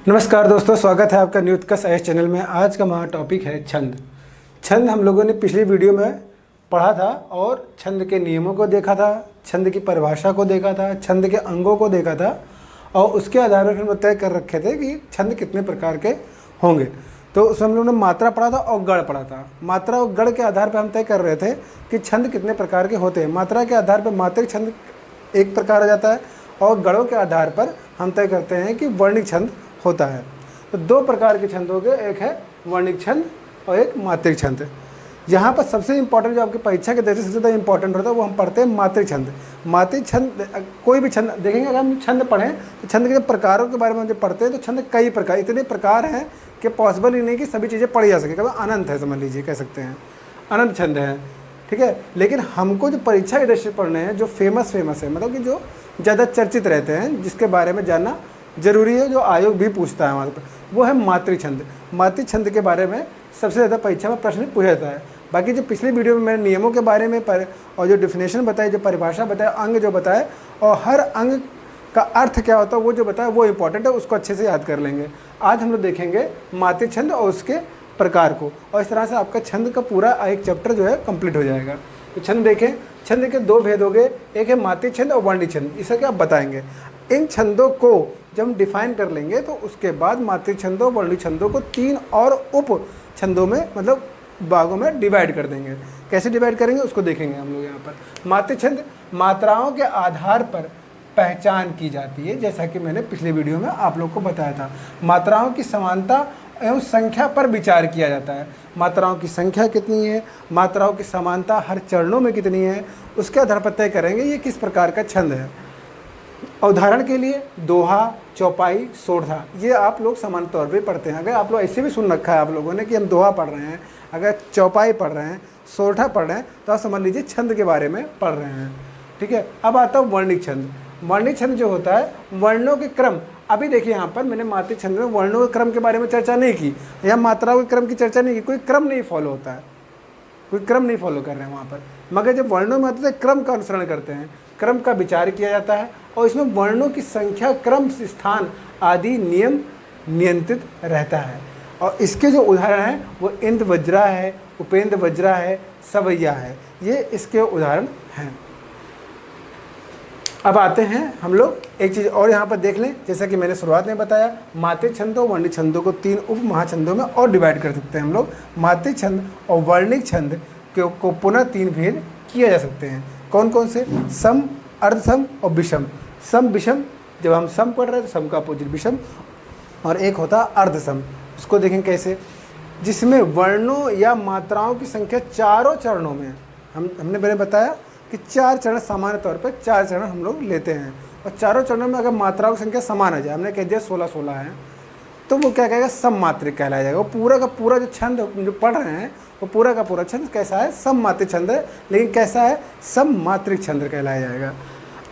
नमस्कार दोस्तों, स्वागत है आपका न्यूज का साइंस चैनल में। आज का हमारा टॉपिक है छंद। छंद हम लोगों ने पिछली वीडियो में पढ़ा था और छंद के नियमों को देखा था, छंद की परिभाषा को देखा था, छंद के अंगों को देखा था और उसके आधार पर हम तय कर रखे थे कि छंद कितने प्रकार के होंगे। तो उसमें हम लोगों ने मात्रा पढ़ा था और गढ़ पढ़ा था। मात्रा और गढ़ के आधार पर हम तय कर रहे थे कि छंद कितने प्रकार के होते हैं। मात्रा के आधार पर मात्रिक छंद एक प्रकार आ जाता है और गढ़ों के आधार पर हम तय करते हैं कि वर्णिक छंद होता है। तो दो प्रकार के छंद हो गए, एक है वर्णिक छंद और एक मात्रिक छंद। यहाँ पर सबसे इंपॉर्टेंट जो आपकी परीक्षा के दृष्टि से सबसे ज़्यादा इंपॉर्टेंट होता है वो हम पढ़ते हैं मात्रिक छंद। मात्रिक छंद कोई भी छंद देखेंगे, अगर हम छंद पढ़ें तो छंद के जब प्रकारों के बारे में जब पढ़ते हैं तो छंद कई प्रकार, इतने प्रकार हैं कि पॉसिबल ही नहीं कि सभी चीज़ें पढ़ी जा सके। कभी अनंत है, समझ लीजिए, कह सकते हैं अनंत छंद है, ठीक है। लेकिन हमको जो परीक्षा के दृष्टि से पढ़ने हैं, जो फेमस है, मतलब कि जो ज़्यादा चर्चित रहते हैं, जिसके बारे में जानना जरूरी है, जो आयोग भी पूछता है हमारे पर, वो है मात्रिक छंद। मात्रिक छंद के बारे में सबसे ज़्यादा परीक्षा में प्रश्न पूछा जाता है। बाकी जो पिछली वीडियो में मैंने नियमों के बारे में और जो डिफिनेशन बताई, जो परिभाषा बताया, अंग जो बताए और हर अंग का अर्थ क्या होता है वो जो बताया, वो इंपॉर्टेंट है, उसको अच्छे से याद कर लेंगे। आज हम लोग देखेंगे मात्रिक छंद और उसके प्रकार को, और इस तरह से आपका छंद का पूरा एक चैप्टर जो है कंप्लीट हो जाएगा। तो छंद देखें, छंद के दो भेद हो गए, एक है मात्रिक छंद और वर्णिक छंद। इसे क्या आप बताएंगे। इन छंदों को जब हम डिफाइन कर लेंगे तो उसके बाद मात्रिक छंदों वर्णिक छंदों को तीन और उप छंदों में, मतलब भागों में डिवाइड कर देंगे। कैसे डिवाइड करेंगे उसको देखेंगे हम लोग। यहाँ पर मात्रिक छंद मात्राओं के आधार पर पहचान की जाती है, जैसा कि मैंने पिछले वीडियो में आप लोग को बताया था। मात्राओं की समानता एवं संख्या पर विचार किया जाता है। मात्राओं की संख्या कितनी है, मात्राओं की समानता हर चरणों में कितनी है, उसके आधार पर तय करेंगे ये किस प्रकार का छंद है। उदाहरण के लिए दोहा, चौपाई, सोरठा, ये आप लोग सामान्य तौर पे पढ़ते हैं। अगर आप लोग ऐसे भी सुन रखा है आप लोगों ने कि हम दोहा पढ़ रहे हैं, अगर चौपाई पढ़ रहे हैं, सोरठा पढ़ रहे हैं, तो आप समझ लीजिए छंद के बारे में पढ़ रहे हैं, ठीक है। अब आता है वर्णिक छंद। वर्णिक छंद जो होता है वर्णों के क्रम। अभी देखिए यहाँ पर मैंने मात्रिक छंद में वर्णों के क्रम के बारे में चर्चा नहीं की, या मात्राओं के क्रम की चर्चा नहीं की। कोई क्रम नहीं फॉलो होता है, कोई क्रम नहीं फॉलो कर रहे हैं वहाँ पर। मगर जब वर्णों में आते हैं क्रम का अनुसरण करते हैं, क्रम का विचार किया जाता है और इसमें वर्णों की संख्या, क्रम, स्थान आदि नियम नियंत्रित रहता है। और इसके जो उदाहरण हैं वो इंद्र वज्रा है, उपेंद्र वज्रा है, सवैया है, ये इसके उदाहरण हैं। अब आते हैं हम लोग एक चीज़ और यहाँ पर देख लें, जैसा कि मैंने शुरुआत में बताया, मात्रिक छंदों वर्णिक छंदों को तीन उप महाछंदों में और डिवाइड कर सकते हैं हम लोग। मात्रिक छंद और वर्णिक छंद को पुनः तीन भेद किए जा सकते हैं। कौन कौन से? सम, अर्धसम और विषम। सम विषम, जब हम सम पढ़ रहे हैं तो सम का अपोजिट विषम, और एक होता है अर्धसम। उसको देखें कैसे, जिसमें वर्णों या मात्राओं की संख्या चारों चरणों में, हमने पहले बताया कि चार चरण, सामान्य तौर पर चार चरण हम लोग लेते हैं, और चारों चरणों में अगर मात्राओं की संख्या समान आ जाए, हमने कह दिया 16-16 है, तो वो क्या कहेगा, सममात्रिक कहलाया जाएगा। वो पूरा का पूरा जो छंद जो पढ़ रहे हैं वो पूरा का पूरा छंद कैसा है, सममात्रिक छंद है, लेकिन कैसा है, सममात्रिक छंद कहलाया जाएगा।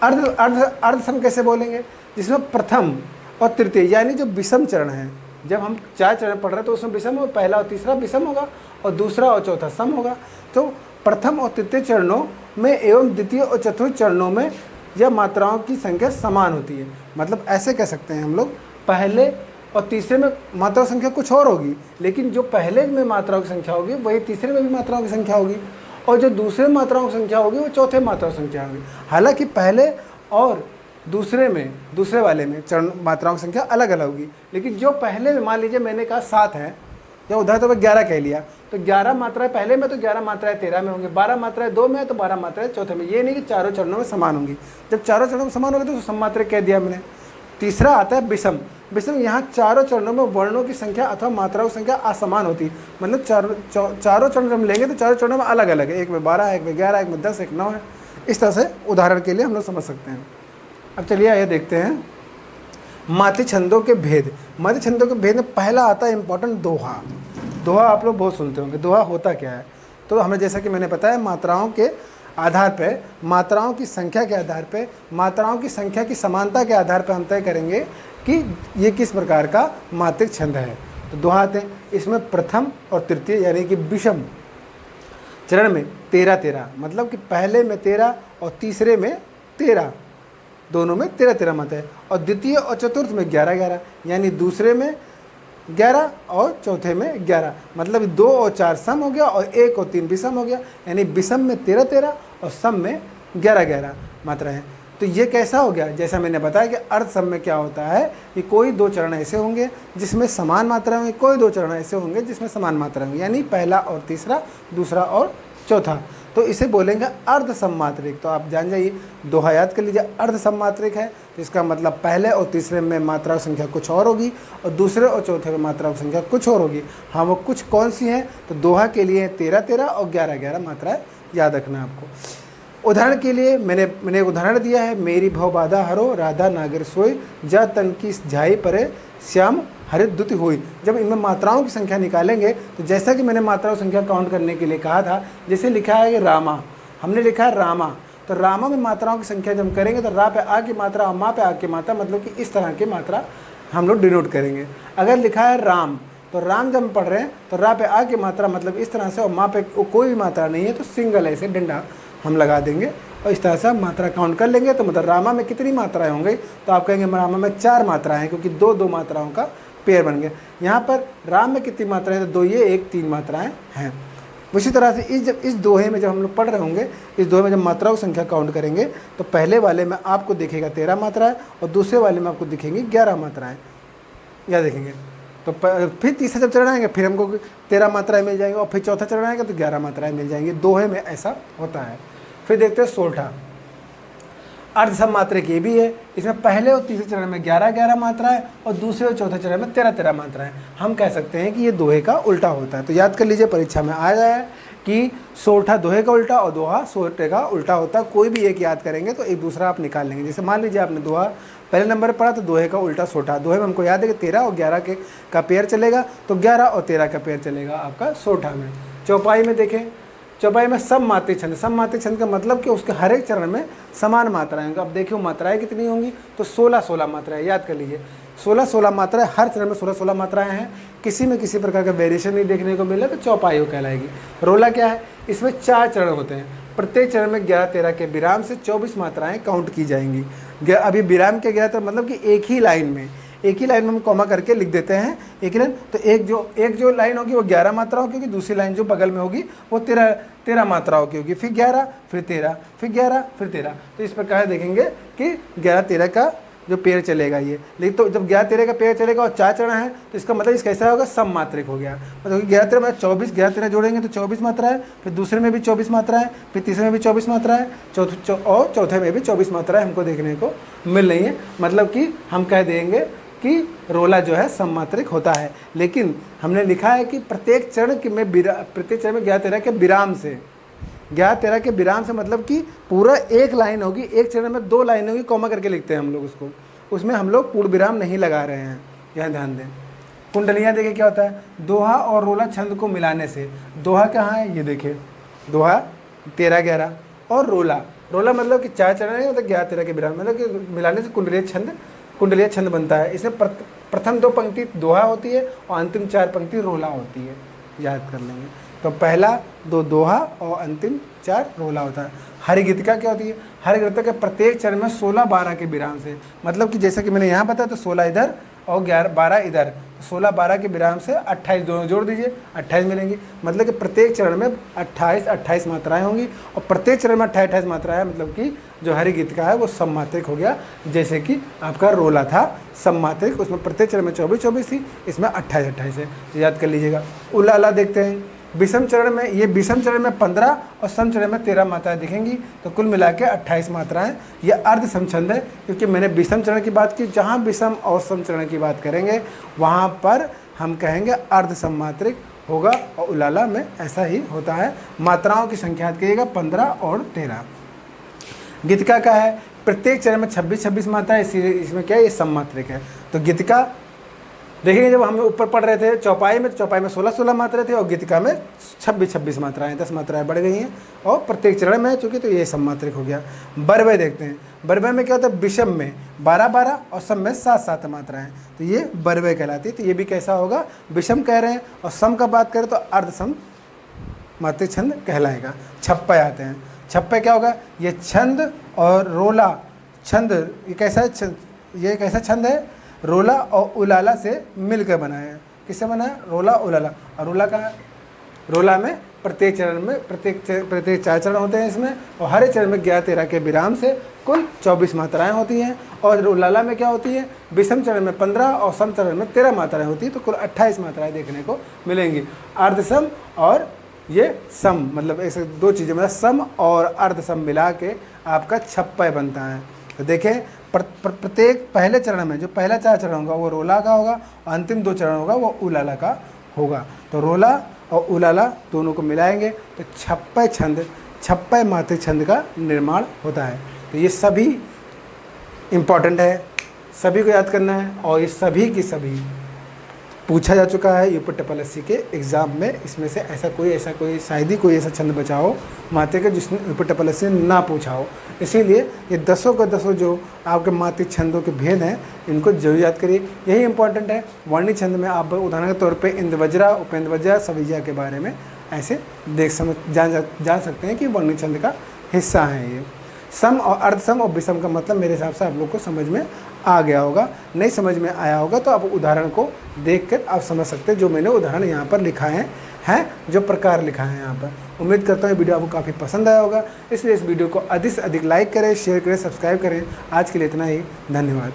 अर्धसम कैसे बोलेंगे, जिसमें प्रथम और तृतीय यानी जो विषम चरण है, जब हम चार चरण पढ़ रहे हैं तो उसमें विषम हो, पहला और तीसरा विषम होगा और दूसरा और चौथा सम होगा। तो प्रथम और तृतीय चरणों में एवं द्वितीय और चतुर्थ चरणों में यह मात्राओं की संख्या समान होती है। मतलब ऐसे कह सकते हैं हम लोग, पहले और तीसरे में मात्राओं की संख्या कुछ और होगी, लेकिन जो पहले में मात्राओं की संख्या होगी वही तीसरे में भी मात्राओं की संख्या होगी, और जो दूसरे मात्राओं की संख्या होगी वो चौथे मात्राओं की संख्या होगी। हालांकि पहले और दूसरे में, दूसरे वाले में चरण मात्राओं की संख्या अलग अलग होगी, लेकिन जो पहले में, मान लीजिए मैंने कहा 7 है, या उदाहरण तो 11 कह लिया, तो 11 मात्राएं पहले में, तो 11 मात्राएं 13 में होंगी, 12 मात्राएं 2 में, तो 12 मात्राएं चौथे में। ये नहीं कि चारों चरणों में समान होंगी। जब चारों चरणों में समान होगी तो सममात्रिक कह दिया मैंने। तीसरा आता है विषम। विषम, यहाँ चारों चरणों में वर्णों की संख्या अथवा मात्राओं की संख्या असमान होती, मतलब चारों चरण हम लेंगे तो चारों चरणों में अलग अलग है, एक में 12 है, एक में 11, एक में 10, एक 9 है। इस तरह से उदाहरण के लिए हम लोग समझ सकते हैं। अब चलिए आइए देखते हैं मात्रिक छंदों के भेद। मात्रिक छंदों के भेद में पहला आता है इंपॉर्टेंट दोहा। दोहा आप लोग बहुत सुनते होंगे। दोहा होता क्या है, तो हमें जैसा कि मैंने बताया, मात्राओं के आधार पे, मात्राओं की संख्या के आधार पे, मात्राओं की संख्या की समानता के आधार पर हम तय करेंगे कि ये किस प्रकार का मात्रिक छंद है। तो दोहा आते हैं, इसमें प्रथम और तृतीय यानी कि विषम चरण में 13-13, मतलब कि पहले में 13 और तीसरे में 13, दोनों में 13-13 मात्राएं, और द्वितीय और चतुर्थ में 11-11, यानी दूसरे में 11 और चौथे में 11, मतलब 2 और 4 सम हो गया और 1 और 3 विषम हो गया, यानी विषम में 13-13 और सम में 11-11 मात्राएं। तो ये कैसा हो गया, जैसा मैंने बताया कि अर्ध सम में क्या होता है कि कोई 2 चरण ऐसे होंगे जिसमें समान मात्रा होंगे, कोई 2 चरण ऐसे होंगे जिसमें समान मात्रा होंगी, यानी पहला और तीसरा, दूसरा और चौथा। तो इसे बोलेंगे अर्ध सममात्रिक। तो आप जान जाइए, दोहा याद कर लीजिए, अर्ध सममात्रिक है तो इसका मतलब पहले और तीसरे में मात्रा संख्या कुछ और होगी और दूसरे और चौथे में मात्रा संख्या कुछ और होगी। हाँ, वो कुछ कौन सी हैं, तो दोहा के लिए 13-13 और 11-11 मात्राएं याद रखना आपको। उदाहरण के लिए मैंने एक उदाहरण दिया है, मेरी भव बाधा हरो राधा नागर सोई, जा तन की झाई परे श्याम हरित द्युति हुई। जब इनमें मात्राओं की संख्या निकालेंगे तो जैसा कि मैंने मात्राओं संख्या काउंट करने के लिए कहा था, जैसे लिखा है कि रामा, हमने लिखा है रामा, तो रामा में मात्राओं की संख्या जब करेंगे तो रा पे आ की मात्रा और मा पे आ की मात्रा, मतलब कि इस तरह की मात्रा हम लोग डिनोट करेंगे। अगर लिखा है राम, तो राम जब हम पढ़ रहे हैं तो रा पे आ की मात्रा मतलब इस तरह से, और मा पे कोई भी मात्रा नहीं है तो सिंगल ऐसे डंडा हम लगा देंगे और इस तरह से मात्रा काउंट कर लेंगे। तो मतलब रामा में कितनी मात्राएं होंगी, तो आप कहेंगे रामा में 4 मात्राएं हैं, क्योंकि 2-2 मात्राओं का पेयर बन गया। यहाँ पर राम में कितनी मात्राएं, तो 2 ये 1 3 मात्राएं हैं। उसी तरह से इस दोहे में जब हम लोग पढ़ रहे होंगे, इस दोहे में जब मात्राओं की संख्या काउंट करेंगे तो पहले वाले में आपको दिखेगा 13 मात्राएं और दूसरे वाले में आपको दिखेंगी 11 मात्राएं, या देखेंगे। तो फिर तीसरा जब चरण आएंगे फिर हमको 13 मात्राएं मिल जाएंगी और फिर चौथा चरण आएगा तो 11 मात्राएं मिल जाएंगी। दोहे में ऐसा होता है। फिर देखते हैं सोलठा, अर्ध सममात्रिक ये भी है। इसमें पहले और तीसरे चरण में 11-11 मात्राएं और दूसरे और चौथे चरण में 13-13 मात्राएं। हम कह सकते हैं कि ये दोहे का उल्टा होता है। तो याद कर लीजिए, परीक्षा में आ जाए कि सोलठा दोहे का उल्टा और दोहा सोलठे का उल्टा होता है। कोई भी एक याद करेंगे तो एक दूसरा आप निकाल लेंगे। जैसे मान लीजिए आपने दोहा पहले नंबर पर पढ़ा तो दोहे का उल्टा सोलठा। दोहे में हमको याद है कि 13 और 11 का पेयर चलेगा, तो 11 और 13 का पेयर चलेगा आपका सोलठा में। चौपाई में देखें, चौपाई में सममात्रिक छंद। सममात्रिक छंद का मतलब कि उसके हर एक चरण में समान मात्राएं होंगी। अब देखिए मात्राएं कितनी होंगी, तो 16-16 मात्राएं। याद कर लीजिए, 16-16 मात्राएं, हर चरण में 16-16 मात्राएं हैं। किसी में किसी प्रकार का वेरिएशन नहीं देखने को मिला तो चौपाई वो कहलाएगी। रोला क्या है, इसमें 4 चरण होते हैं। प्रत्येक चरण में 11-13 के विराम से 24 मात्राएं काउंट की जाएंगी। अभी विराम के 11 मतलब कि एक ही लाइन में हम कॉमा करके लिख देते हैं एक ही लाइन। तो एक जो लाइन होगी वो 11 मात्राओं की होगी, दूसरी लाइन जो बगल में होगी वो 13 मात्राओं की होगी। फिर 11 फिर 13 फिर 11 फिर 13। तो इस प्रकार देखेंगे कि 11-13 का जो पेयर चलेगा ये। लेकिन तो जब 11-13 का पेयर चलेगा और 4 चरण है तो इसका मतलब इसका कैसा होगा, सममात्रिक हो गया। मतलब 11-13 में 24, 11-13 जोड़ेंगे तो 24 मात्रा है, फिर दूसरे में भी 24 मात्रा है, फिर तीसरे में भी 24 मात्रा है, और चौथे में भी 24 मात्रा हमको देखने को मिल रही है। मतलब कि हम कह देंगे कि रोला जो है सममात्रिक होता है। लेकिन हमने लिखा है कि प्रत्येक चरण में 11-13 के विराम से, 11-13 के विराम से मतलब कि पूरा एक लाइन होगी, एक चरण में 2 लाइन होगी, कॉमा करके लिखते हैं हम लोग उसको। उसमें हम लोग पूर्ण विराम नहीं लगा रहे हैं, यहाँ ध्यान दें। कुंडलियाँ देखिए क्या होता है, दोहा और रोला छंद को मिलाने से। दोहा कहाँ है, ये देखिए, दोहा 13-11 और रोला मतलब कि 4 चरण है, मतलब 11-13 के विराम, मतलब कि मिलाने से कुंडलीय छंद बनता है। इसमें प्रथम 2 पंक्ति दोहा होती है और अंतिम 4 पंक्ति रोला होती है। याद कर लेंगे, तो पहला 2 दोहा और अंतिम 4 रोला होता है। हरिगीतिका क्या होती है, हरिगीतिका के प्रत्येक चरण में 16-12 के विराम से, मतलब कि जैसा कि मैंने यहाँ बताया तो 16 इधर और 12 इधर, 16-12 के विराम से 28 दोनों जोड़ दीजिए, 28 मिलेंगी। मतलब कि प्रत्येक चरण में 28 मात्राएं होंगी और प्रत्येक चरण में 28 मात्राएं, मतलब कि जो हरिगीतिका है वो सममात्रिक हो गया। जैसे कि आपका रोला था सममात्रिक, उसमें प्रत्येक चरण में 24 थी, इसमें 28 है। तो याद कर लीजिएगा। उलाला देखते हैं, विषम चरण में 15 और सम चरण में 13 मात्राएं दिखेंगी, तो कुल मिला के 28 मात्राएं। ये अर्ध समछंद है, क्योंकि मैंने विषम चरण की बात की। जहाँ विषम और सम चरण की बात करेंगे वहाँ पर हम कहेंगे अर्ध सममात्रिक होगा, और उलाला में ऐसा ही होता है। मात्राओं की संख्या याद करिएगा 15 और 13। गीतिका का है, प्रत्येक चरण में 26 मात्राएं, इसमें क्या है, ये सममात्रिक है। तो गीतिका देखिए, जब हम ऊपर पढ़ रहे थे चौपाई में 16-16 मात्राएं थे और गीतिका में 26 मात्राएं, 10 मात्राएं बढ़ गई हैं और प्रत्येक चरण में चूँकि, तो ये सममात्रिक हो गया। बरबे देखते हैं, बरबे में क्या होता है, विषम में 12-12 और सम में 7-7 मात्राएं, तो ये बरबे कहलाती है। तो ये भी कैसा होगा, विषम कह रहे हैं, और सम का बात करें तो अर्ध सम मात्रिक छंद कहलाएगा। छप्पे आते हैं, छप्पे क्या होगा, ये छंद और रोला छंद ये कैसा छंद है? रोला और उलाला से मिलकर बना है। किससे बना है? रोला उलाला। और रोला का रोला में प्रत्येक चरण में प्रत्येक 4 चरण होते हैं इसमें, और हर एक चरण में 11-13 के विराम से कुल 24 मात्राएं होती हैं। और उलाला में क्या होती है? विषम चरण में 15 और सम चरण में 13 मात्राएं होती हैं, तो कुल 28 मात्राएं देखने को मिलेंगी। अर्धसम और ये सम, मतलब ऐसे 2 चीज़ें, मतलब सम और अर्धसम मिला के आपका छप्पय बनता है। तो देखें प्रत्येक पहले चरण में जो पहला 4 चरण होगा वो रोला का होगा, और अंतिम 2 चरण होगा वो उलाला का होगा। तो रोला और उलाला दोनों को मिलाएंगे तो छप्पय मात्रिक छंद का निर्माण होता है। तो ये सभी इम्पॉर्टेंट है, सभी को याद करना है, और ये सभी की सभी पूछा जा चुका है यूपीएससी के एग्ज़ाम में। इसमें से ऐसा कोई शायद ही कोई ऐसा छंद बचा हो मात्रिक का जिसने यूपीएससी ने ना पूछा हो। इसीलिए ये 10 के 10 जो आपके मात्रिक छंदों के भेद हैं इनको जरूर याद करिए, यही इंपॉर्टेंट है। वर्णी छंद में आप उदाहरण के तौर पे इंद्रवज्रा, उपेंद्रवज्रा, सविजा के बारे में ऐसे जान सकते हैं कि वर्णी छंद का हिस्सा है ये। सम और अर्धसम और विषम का मतलब मेरे हिसाब से आप लोग को समझ में आ गया होगा। नहीं समझ में आया होगा तो आप उदाहरण को देखकर आप समझ सकते हैं, जो मैंने उदाहरण यहाँ पर लिखा है जो प्रकार लिखा है यहाँ पर। उम्मीद करता हूँ वीडियो आपको काफ़ी पसंद आया होगा, इसलिए इस वीडियो को अधिक से अधिक लाइक करें, शेयर करें, सब्सक्राइब करें। आज के लिए इतना ही, धन्यवाद।